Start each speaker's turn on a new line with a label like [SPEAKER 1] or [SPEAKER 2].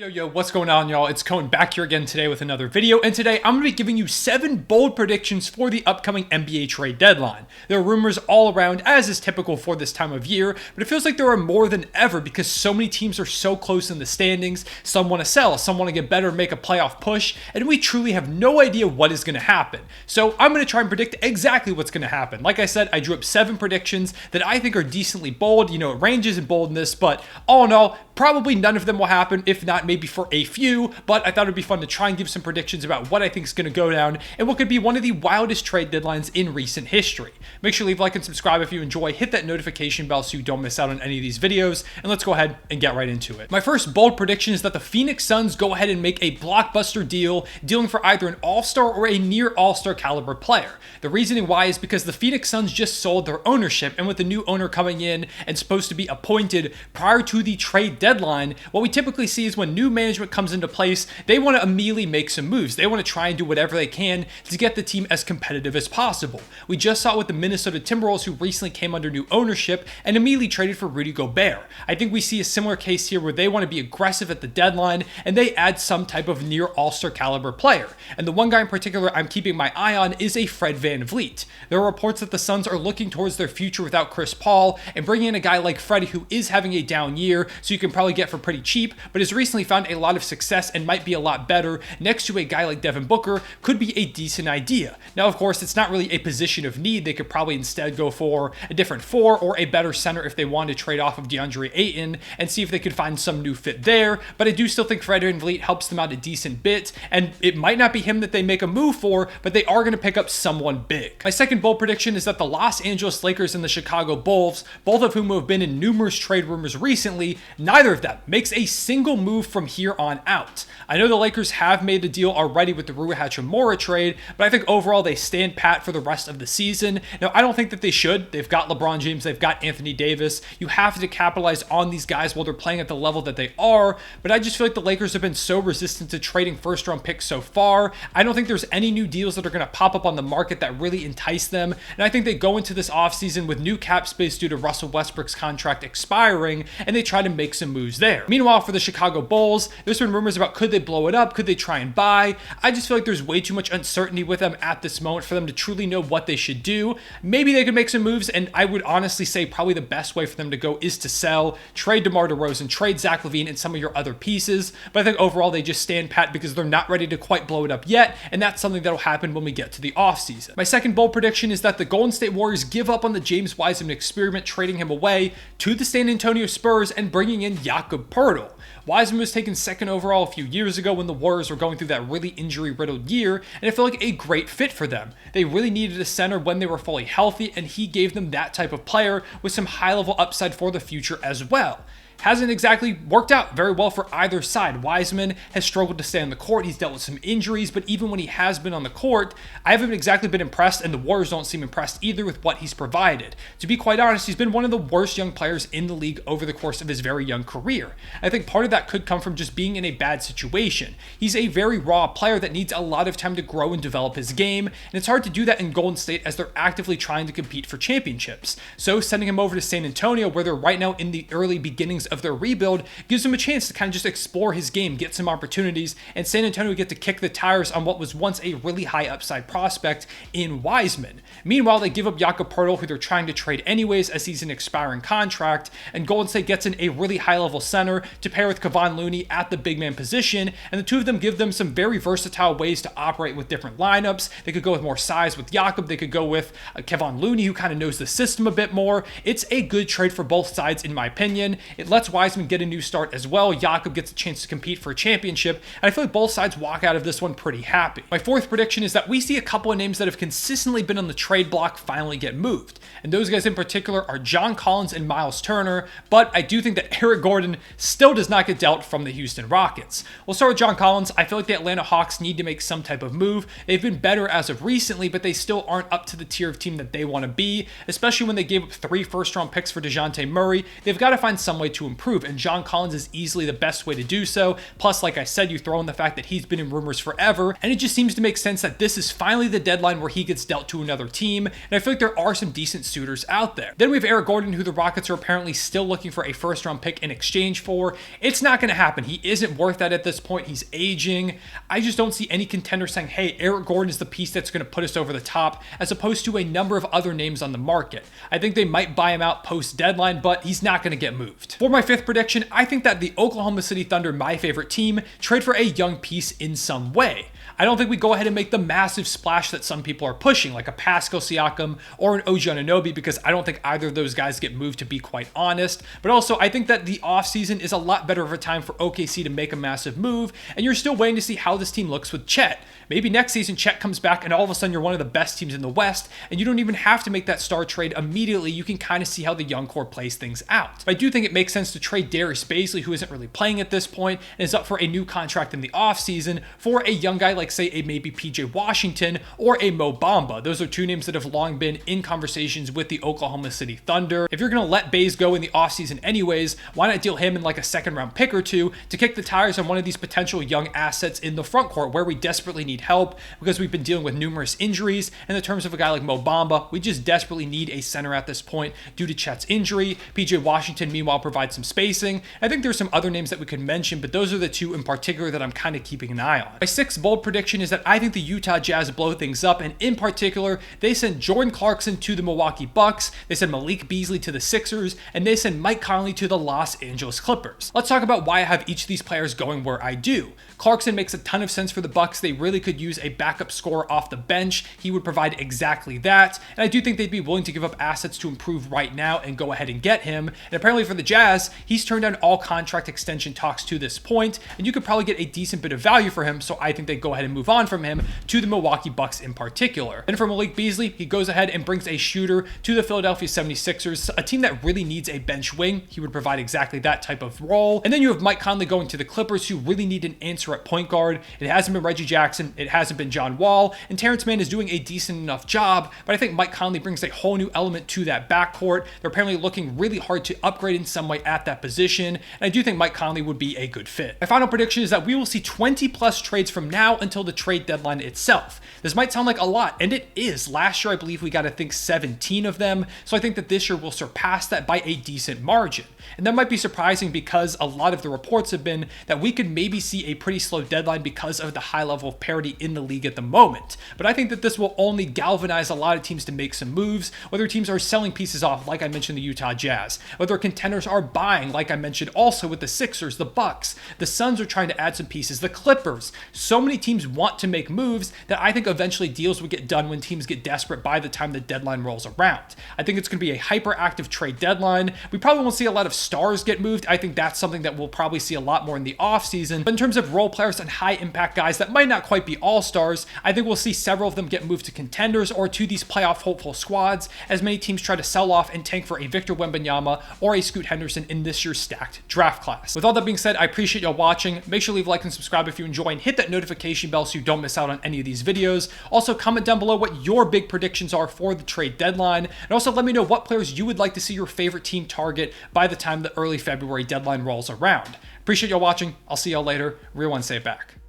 [SPEAKER 1] Yo, what's going on, y'all? It's Cohen back here again today with another video, and today I'm going to be giving you 7 bold predictions for the upcoming NBA trade deadline. There are rumors all around, as is typical for this time of year, but it feels like there are more than ever because so many teams are so close in the standings. Some want to sell, some want to get better, make a playoff push, and we truly have no idea what is going to happen. So I'm going to try and predict exactly what's going to happen. Like I said, I drew up 7 predictions that I think are decently bold. You know, it ranges in boldness, but all in all, probably none of them will happen, if not maybe for a few, but I thought it'd be fun to try and give some predictions about what I think is going to go down and what could be one of the wildest trade deadlines in recent history. Make sure to leave a like and subscribe if you enjoy, hit that notification bell so you don't miss out on any of these videos, and let's go ahead and get right into it. My first bold prediction is that the Phoenix Suns go ahead and make a blockbuster deal, dealing for either an all-star or a near all-star caliber player. The reasoning why is because the Phoenix Suns just sold their ownership, and with the new owner coming in and supposed to be appointed prior to the trade deadline, what we typically see is when new management comes into place, they want to immediately make some moves. They want to try and do whatever they can to get the team as competitive as possible. We just saw it with the Minnesota Timberwolves, who recently came under new ownership and immediately traded for Rudy Gobert. I think we see a similar case here where they want to be aggressive at the deadline and they add some type of near all-star caliber player. And the one guy in particular I'm keeping my eye on is a Fred VanVleet. There are reports that the Suns are looking towards their future without Chris Paul and bringing in a guy like Freddie, who is having a down year, so you can probably get for pretty cheap, but has recently found a lot of success and might be a lot better next to a guy like Devin Booker, could be a decent idea. Now, of course, it's not really a position of need. They could probably instead go for a different 4 or a better center if they wanted to trade off of DeAndre Ayton and see if they could find some new fit there, but I do still think Fred VanVleet helps them out a decent bit, and it might not be him that they make a move for, but they are going to pick up someone big. My second bold prediction is that the Los Angeles Lakers and the Chicago Bulls, both of whom have been in numerous trade rumors recently, neither of them makes a single move from here on out. I know the Lakers have made a deal already with the Rui Hachimura trade, but I think overall they stand pat for the rest of the season. Now, I don't think that they should. They've got LeBron James, they've got Anthony Davis. You have to capitalize on these guys while they're playing at the level that they are, but I just feel like the Lakers have been so resistant to trading first-round picks so far. I don't think there's any new deals that are going to pop up on the market that really entice them, and I think they go into this offseason with new cap space due to Russell Westbrook's contract expiring, and they try to make some moves there. Meanwhile, for the Chicago Bulls, there's been rumors about could they blow it up, could they try and buy. I just feel like there's way too much uncertainty with them at this moment for them to truly know what they should do. Maybe they could make some moves, and I would honestly say probably the best way for them to go is to sell, trade DeMar DeRozan, trade Zach LaVine, and some of your other pieces, but I think overall they just stand pat because they're not ready to quite blow it up yet, and that's something that'll happen when we get to the offseason. My second bold prediction is that the Golden State Warriors give up on the James Wiseman experiment, trading him away to the San Antonio Spurs and bringing in Jakob Poeltl. Wiseman was taken second overall a few years ago when the Warriors were going through that really injury-riddled year, and it felt like a great fit for them. They really needed a center when they were fully healthy, and he gave them that type of player with some high-level upside for the future as well. Hasn't exactly worked out very well for either side. Wiseman has struggled to stay on the court. He's dealt with some injuries, but even when he has been on the court, I haven't exactly been impressed, and the Warriors don't seem impressed either with what he's provided. To be quite honest, he's been one of the worst young players in the league over the course of his very young career. I think part of that could come from just being in a bad situation. He's a very raw player that needs a lot of time to grow and develop his game, and it's hard to do that in Golden State as they're actively trying to compete for championships. So sending him over to San Antonio, where they're right now in the early beginnings of their rebuild, gives him a chance to kind of just explore his game, get some opportunities, and San Antonio get to kick the tires on what was once a really high upside prospect in Wiseman. Meanwhile, they give up Jakob Poeltl, who they're trying to trade anyways as he's an expiring contract, and Golden State gets in a really high-level center to pair with Kevon Looney at the big man position, and the two of them give them some very versatile ways to operate with different lineups. They could go with more size with Jakob, they could go with Kevon Looney, who kind of knows the system a bit more. It's a good trade for both sides, in my opinion. It lets Wiseman get a new start as well. Jakob gets a chance to compete for a championship, and I feel like both sides walk out of this one pretty happy. My fourth prediction is that we see a couple of names that have consistently been on the trade block finally get moved, and those guys in particular are John Collins and Miles Turner, but I do think that Eric Gordon still does not get dealt from the Houston Rockets. We'll start with John Collins. I feel like the Atlanta Hawks need to make some type of move. They've been better as of recently, but they still aren't up to the tier of team that they want to be, especially when they gave up 3 first-round picks for DeJounte Murray. They've got to find some way to improve, and John Collins is easily the best way to do so. Plus, like I said, you throw in the fact that he's been in rumors forever, and it just seems to make sense that this is finally the deadline where he gets dealt to another team, and I feel like there are some decent suitors out there. Then we have Eric Gordon, who the Rockets are apparently still looking for a first-round pick in exchange for. It's not going to happen. He isn't worth that at this point. He's aging. I just don't see any contender saying, hey, Eric Gordon is the piece that's going to put us over the top, as opposed to a number of other names on the market. I think they might buy him out post-deadline, but he's not going to get moved. For my fifth prediction, I think that the Oklahoma City Thunder, my favorite team, trade for a young piece in some way. I don't think we go ahead and make the massive splash that some people are pushing, like a Pascal Siakam or an OG Anunoby, because I don't think either of those guys get moved, to be quite honest. But also, I think that the offseason is a lot better of a time for OKC to make a massive move, and you're still waiting to see how this team looks with Chet. Maybe next season Chet comes back and all of a sudden you're one of the best teams in the West, and you don't even have to make that star trade immediately. You can kind of see how the young core plays things out. But I do think it makes sense to trade Darius Bazley, who isn't really playing at this point and is up for a new contract in the offseason, for a young guy like, say, a maybe PJ Washington or a Mo Bamba. Those are two names that have long been in conversations with the Oklahoma City Thunder. If you're going to let Baze go in the offseason anyways, why not deal him in like a second-round pick or two to kick the tires on one of these potential young assets in the front court, where we desperately need help because we've been dealing with numerous injuries. In the terms of a guy like Mo Bamba, we just desperately need a center at this point due to Chet's injury. PJ Washington, meanwhile, provides some spacing. I think there's some other names that we could mention, but those are the two in particular that I'm kind of keeping an eye on. My sixth bold prediction is that I think the Utah Jazz blow things up, and in particular, they send Jordan Clarkson to the Milwaukee Bucks, they send Malik Beasley to the Sixers, and they send Mike Conley to the Los Angeles Clippers. Let's talk about why I have each of these players going where I do. Clarkson makes a ton of sense for the Bucks. They really could use a backup scorer off the bench. He would provide exactly that, and I do think they'd be willing to give up assets to improve right now and go ahead and get him. And apparently for the Jazz, he's turned down all contract extension talks to this point, and you could probably get a decent bit of value for him, so I think they'd go ahead and move on from him to the Milwaukee Bucks in particular. And for Malik Beasley, he goes ahead and brings a shooter to the Philadelphia 76ers, a team that really needs a bench wing. He would provide exactly that type of role. And then you have Mike Conley going to the Clippers, who really need an answer at point guard. It hasn't been Reggie Jackson, it hasn't been John Wall, and Terrence Mann is doing a decent enough job, but I think Mike Conley brings a whole new element to that backcourt. They're apparently looking really hard to upgrade in some way at that position, and I do think Mike Conley would be a good fit. My final prediction is that we will see 20 plus trades from now until the trade deadline itself. This might sound like a lot, and it is. Last year, I believe we got, 17 of them, so I think that this year will surpass that by a decent margin. And that might be surprising because a lot of the reports have been that we could maybe see a pretty slow deadline because of the high level of parity in the league at the moment. But I think that this will only galvanize a lot of teams to make some moves, whether teams are selling pieces off, like I mentioned the Utah Jazz, whether contenders are buying, like I mentioned also with the Sixers, the Bucks, the Suns are trying to add some pieces, the Clippers. So many teams want to make moves that I think eventually deals will get done when teams get desperate by the time the deadline rolls around. I think it's going to be a hyperactive trade deadline. We probably won't see a lot of stars get moved. I think that's something that we'll probably see a lot more in the offseason. But in terms of role players and high impact guys that might not quite be all-stars, I think we'll see several of them get moved to contenders or to these playoff hopeful squads, as many teams try to sell off and tank for a Victor Wembanyama or a Scoot Henderson in this year's stacked draft class. With all that being said, I appreciate y'all watching. Make sure to leave a like and subscribe if you enjoy, and hit that notification bell so you don't miss out on any of these videos. Also, comment down below what your big predictions are for the trade deadline, and also let me know what players you would like to see your favorite team target by the time the early February deadline rolls around. Appreciate y'all watching. I'll see y'all later. Real One, say it back.